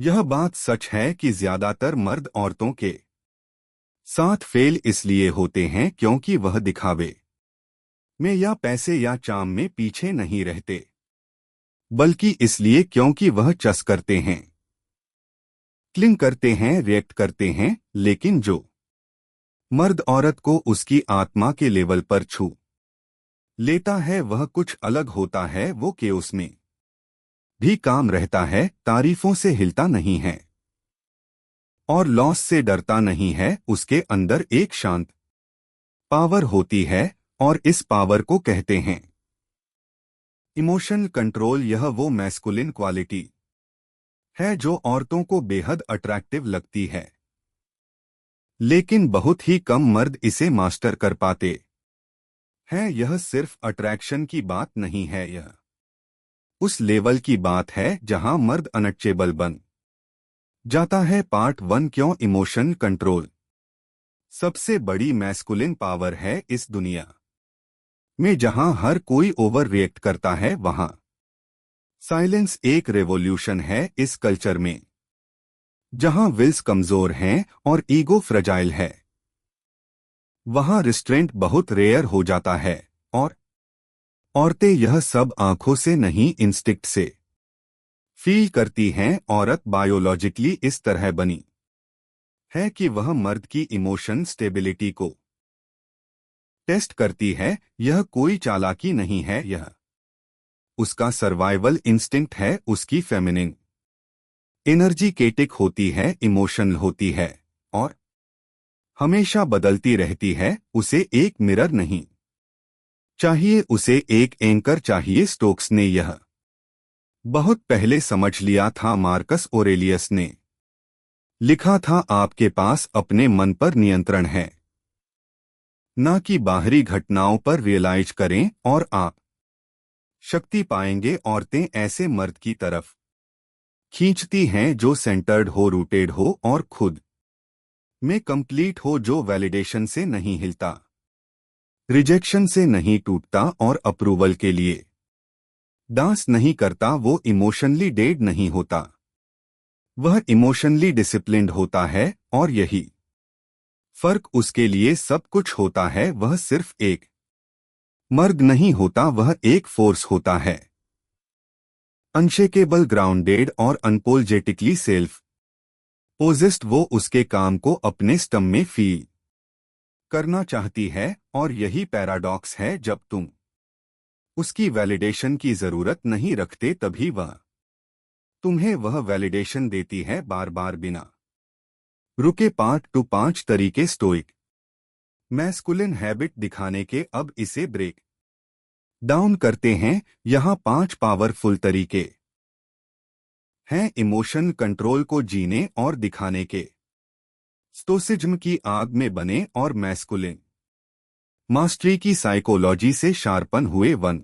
यह बात सच है कि ज्यादातर मर्द औरतों के साथ फेल इसलिए होते हैं क्योंकि वह दिखावे में या पैसे या चाम में पीछे नहीं रहते, बल्कि इसलिए क्योंकि वह चस करते हैं, क्लिंग करते हैं, रिएक्ट करते हैं। लेकिन जो मर्द औरत को उसकी आत्मा के लेवल पर छू लेता है वह कुछ अलग होता है। वो केओस में भी काम रहता है, तारीफों से हिलता नहीं है और लॉस से डरता नहीं है। उसके अंदर एक शांत पावर होती है और इस पावर को कहते हैं इमोशनल कंट्रोल। यह वो मैस्कुलिन क्वालिटी है जो औरतों को बेहद अट्रैक्टिव लगती है, लेकिन बहुत ही कम मर्द इसे मास्टर कर पाते हैं। यह सिर्फ अट्रैक्शन की बात नहीं है, यह उस लेवल की बात है जहां मर्द अनटचेबल बन जाता है। पार्ट 1 क्यों इमोशन कंट्रोल सबसे बड़ी मैस्कुलिन पावर है इस दुनिया में जहां हर कोई ओवर रिएक्ट करता है, वहां साइलेंस एक रेवोल्यूशन है। इस कल्चर में जहां विल्स कमजोर हैं और ईगो फ्रजाइल है, वहां रिस्ट्रेंट बहुत रेयर हो जाता है। और औरतें यह सब आंखों से नहीं, इंस्टिक्ट से फील करती हैं। औरत बायोलॉजिकली इस तरह बनी है कि वह मर्द की इमोशन स्टेबिलिटी को टेस्ट करती है। यह कोई चालाकी नहीं है, यह उसका सर्वाइवल इंस्टिंक्ट है। उसकी फेमिनिन एनर्जी केटिक होती है, इमोशनल होती है और हमेशा बदलती रहती है। उसे एक मिरर नहीं चाहिए, उसे एक एंकर चाहिए। स्टोक्स ने यह बहुत पहले समझ लिया था। मार्कस ओरेलियस ने लिखा था, आपके पास अपने मन पर नियंत्रण है, ना कि बाहरी घटनाओं पर। रियलाइज करें और आप शक्ति पाएंगे। औरतें ऐसे मर्द की तरफ खींचती हैं जो सेंटर्ड हो, रूटेड हो और खुद में कंप्लीट हो, जो वैलिडेशन से नहीं हिलता, रिजेक्शन से नहीं टूटता और अप्रूवल के लिए डांस नहीं करता। वो इमोशनली डेड नहीं होता, वह इमोशनली डिसिप्लिन्ड होता है। और यही फर्क उसके लिए सब कुछ होता है। वह सिर्फ एक मर्द नहीं होता, वह एक फोर्स होता है, अनशेकेबल, ग्राउंडेड और अनपोलजेटिकली सेल्फ पोजेस्ड। वो उसके काम को अपने स्टम में फील करना चाहती है। और यही पैराडॉक्स है, जब तुम उसकी वैलिडेशन की जरूरत नहीं रखते, तभी वह तुम्हें वह वैलिडेशन देती है, बार बार बिना रुके। पार्ट 2 5 तरीके स्टोइक मैस्कुलिन हैबिट दिखाने के। अब इसे ब्रेक डाउन करते हैं। यहाँ 5 पावरफुल तरीके हैं इमोशन कंट्रोल को जीने और दिखाने के। स्टोसिज्म की आग में बने और मैस्कुलिन मास्टरी की साइकोलॉजी से शार्पन हुए। 1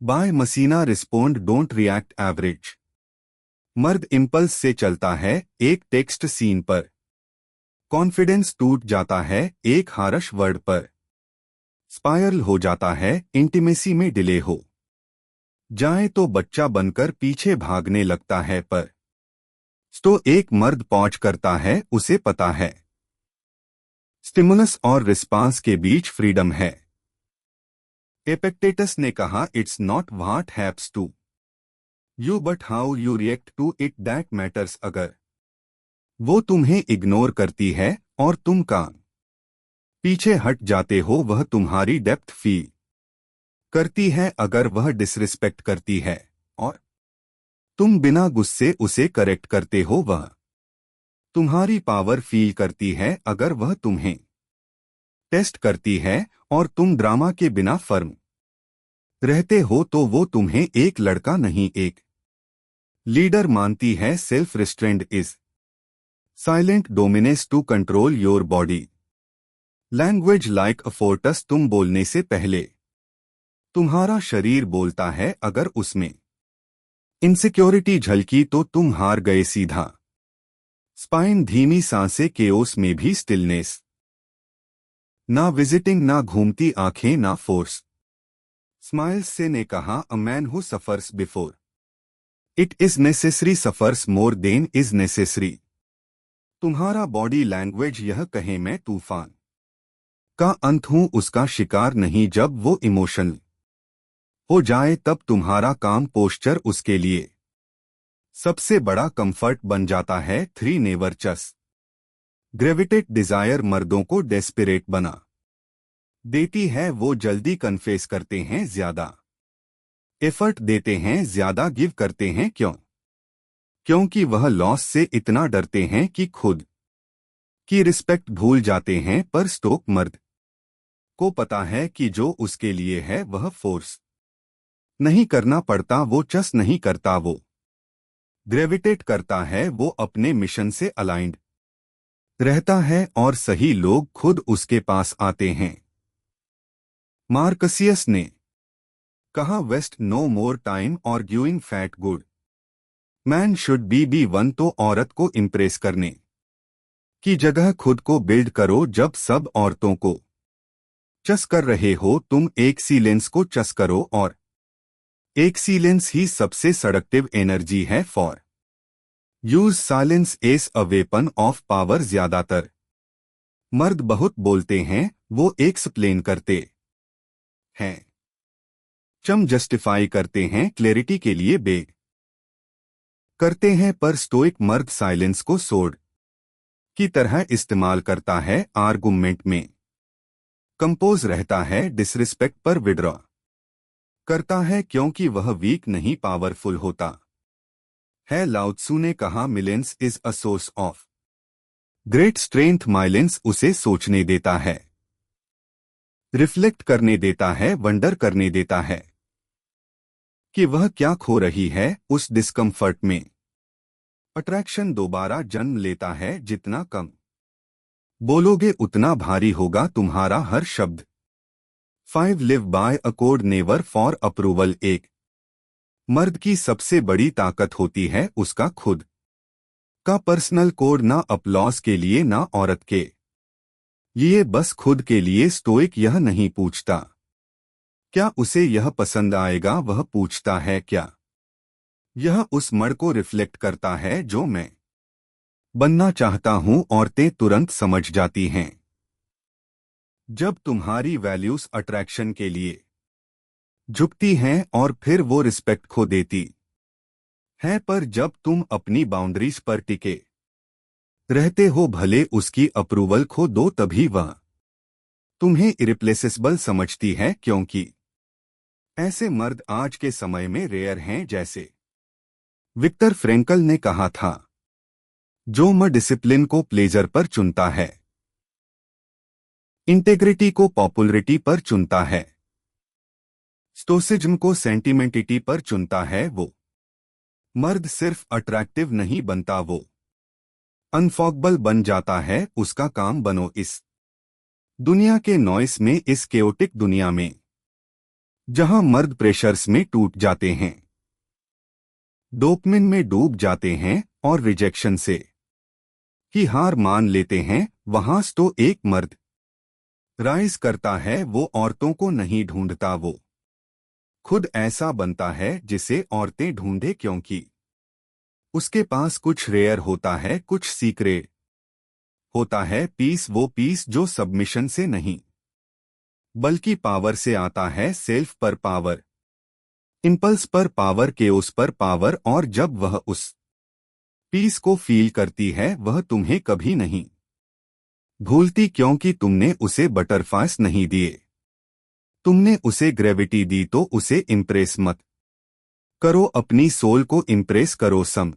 बाय मसीना रिस्पोंड डोंट रिएक्ट एवरेज। मर्द इंपल्स से चलता है, एक टेक्स्ट सीन पर कॉन्फिडेंस टूट जाता है, एक हार्श वर्ड पर स्पायरल हो जाता है, इंटीमेसी में डिले हो जाए तो बच्चा बनकर पीछे भागने लगता है। पर स्टो एक मर्द पहुंच करता है, उसे पता है स्टिमुलस और रिस्पांस के बीच फ्रीडम है। एपिक्टेटस ने कहा, it's not what happens to you but how you react to it that matters. अगर वो तुम्हें इग्नोर करती है और तुम कान पीछे हट जाते हो, वह तुम्हारी डेप्थ फील करती है। अगर वह डिसरिस्पेक्ट करती है और तुम बिना गुस्से उसे करेक्ट करते हो, वह तुम्हारी पावर फील करती है। अगर वह तुम्हें टेस्ट करती है और तुम ड्रामा के बिना फर्म रहते हो, तो वो तुम्हें एक लड़का नहीं, एक लीडर मानती है। Self restraint is silent dominance to control your body language like a fortress. तुम बोलने से पहले तुम्हारा शरीर बोलता है। अगर उसमें इनसिक्योरिटी झलकी तो तुम हार गए सीधा। स्पाइन धीमी सांसें, केओस में भी स्टिलनेस, ना विजिटिंग, ना घूमती आंखें, ना फोर्स स्माइल्स। से ने कहा, a man who suffers before it is necessary suffers more than is necessary. तुम्हारा बॉडी लैंग्वेज यह कहे मैं तूफान का अंत हूं, उसका शिकार नहीं। जब वो इमोशनल हो जाए तब तुम्हारा काम पोस्चर उसके लिए सबसे बड़ा कंफर्ट बन जाता है। 3 नेवर चस ग्रेविटेट डिजायर मर्दों को डेस्परेट बना देती है। वो जल्दी कन्फेस करते हैं, ज्यादा एफर्ट देते हैं, ज्यादा गिव करते हैं। क्योंकि वह लॉस से इतना डरते हैं कि खुद की रिस्पेक्ट भूल जाते हैं। पर स्टोक मर्द को पता है कि जो उसके लिए है वह फोर्स नहीं करना पड़ता। वो चस नहीं करता, वो ग्रेविटेट करता है। वो अपने मिशन से अलाइंड रहता है और सही लोग खुद उसके पास आते हैं। मार्कसियस ने कहा, waste no more time arguing fat good man should be one. तो औरत को इम्प्रेस करने की जगह खुद को बिल्ड करो। जब सब औरतों को चस कर रहे हो, तुम एक्सीलेंस को चस करो। और एक्सीलेंस ही सबसे सडक्टिव एनर्जी है। For use silence as a weapon of power. ज्यादातर मर्द बहुत बोलते हैं, वो एक्सप्लेन करते हैं, जस्टिफाई करते हैं, क्लैरिटी के लिए बेग करते हैं। पर स्टोइक मर्द साइलेंस को सोड की तरह इस्तेमाल करता है। आर्गुमेंट में कंपोज रहता है, डिसरिस्पेक्ट पर विड्रॉ करता है, क्योंकि वह वीक नहीं पावरफुल होता है। लाओ त्सु ने कहा, silence is a source of great strength. Silence उसे सोचने देता है, रिफ्लेक्ट करने देता है, वंडर करने देता है कि वह क्या खो रही है। उस डिस्कम्फर्ट में अट्रैक्शन दोबारा जन्म लेता है। जितना कम बोलोगे उतना भारी होगा तुम्हारा हर शब्द। 5 live by a code never for approval. एक मर्द की सबसे बड़ी ताकत होती है उसका खुद का पर्सनल कोड। ना अपलॉज के लिए ना औरत के लिए, बस खुद के लिए। स्टोइक यह नहीं पूछता क्या उसे यह पसंद आएगा, वह पूछता है क्या यह उस मर्द को रिफ्लेक्ट करता है जो मैं बनना चाहता हूं। औरतें तुरंत समझ जाती हैं जब तुम्हारी वैल्यूज अट्रैक्शन के लिए झुकती हैं, और फिर वो रिस्पेक्ट खो देती है। पर जब तुम अपनी बाउंड्रीज पर टिके रहते हो, भले उसकी अप्रूवल खो दो, तभी वह तुम्हें इरिप्लेसेबल समझती है। क्योंकि ऐसे मर्द आज के समय में रेयर हैं। जैसे विक्टर फ्रेंकल ने कहा था, जो म डिसिप्लिन को प्लेजर पर चुनता है, इंटेग्रिटी को पॉपुलरिटी पर चुनता है, स्टोसिज्म को सेंटिमेंटिटी पर चुनता है, वो मर्द सिर्फ अट्रैक्टिव नहीं बनता, वो अनफॉगबल बन जाता है। उसका काम बनो इस दुनिया के नॉइस में, इस केओटिक दुनिया में जहां मर्द प्रेशर्स में टूट जाते हैं, डोपामिन में डूब जाते हैं और रिजेक्शन से ही हार मान लेते हैं। वहां तो एक मर्द राइज करता है। वो औरतों को नहीं ढूंढता, वो खुद ऐसा बनता है जिसे औरतें ढूंढे, क्योंकि उसके पास कुछ रेयर होता है, कुछ सीक्रेट होता है। पीस, वो पीस जो सबमिशन से नहीं बल्कि पावर से आता है। सेल्फ पर पावर, इंपल्स पर पावर, केओस पर पावर। और जब वह उस पीस को फील करती है, वह तुम्हें कभी नहीं भूलती, क्योंकि तुमने उसे बटरफ्लाइज नहीं दिए, तुमने उसे ग्रेविटी दी। तो उसे इम्प्रेस मत करो, अपनी सोल को इम्प्रेस करो। सम